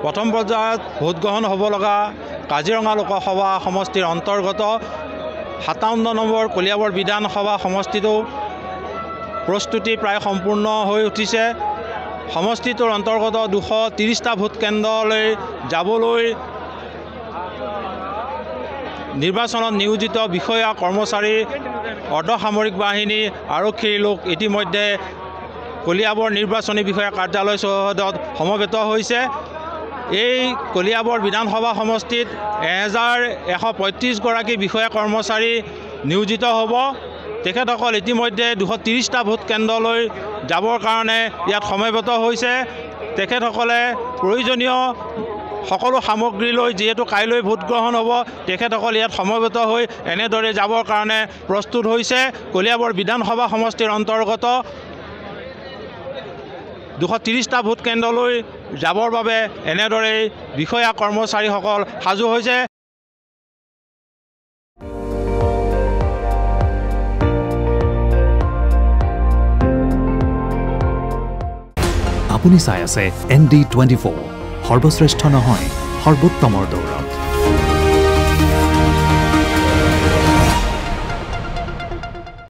প্ৰথম পৰ্যায়ত ভোটগ্ৰহণ হ'ব লগা কাজিৰঙা লোকসভা সমষ্টিৰ অন্তৰ্গত 57 নম্বৰ কলিয়াবৰ বিধানসভা সমষ্টিটো প্ৰস্তুতি প্ৰায় সম্পূৰ্ণ হৈ উঠিছে। সমষ্টিটোৰ অন্তৰ্গত 230টা ভোট কেন্দ্ৰলৈ যাবলৈ নিৰ্বাচনত নিয়োজিত বিষয়া কৰ্মচাৰী অৰ্ধসামৰিক বাহিনী আৰক্ষীৰ লোক ইতিমধ্যে কলিয়াবৰ নিৰ্বাচনী বিষয়া কাৰ্যালয় চৌহদত সমবেত হৈছে। এই কলিয়াবৰ বিধানসভা সমষ্টিত 1135 গৰাকী বিষয়া কৰ্মচাৰী নিয়োজিত হ'ব। তেখেতসকল ইতিমধ্যে 230টা ভোট কেন্দ্ৰলৈ যাবৰ কাৰণে ইয়াত সমবেত হৈছে। তেখেতসকলে প্ৰয়োজনীয় সকলো সামগ্ৰী লৈ যেহেতু কাইলৈ ভোট গ্ৰহণ হ'ব, তেখেতসকল ইয়াত সমবেত হৈ এনেদৰে যাবৰ কাৰণে প্ৰস্তুত হৈছে। কলিয়াবৰ বিধানসভা সমষ্টিৰ অন্তৰ্গত 230টা ভোট কেন্দ্ৰলৈ যাবৰ বাবে এনেদৰে বিষয়া কৰ্মচাৰীসকল সাজু হৈছে। আপুনি চাই আছে ND24, সৰ্বশ্ৰেষ্ঠ নহয় সৰ্বোত্তমৰ দৌৰা।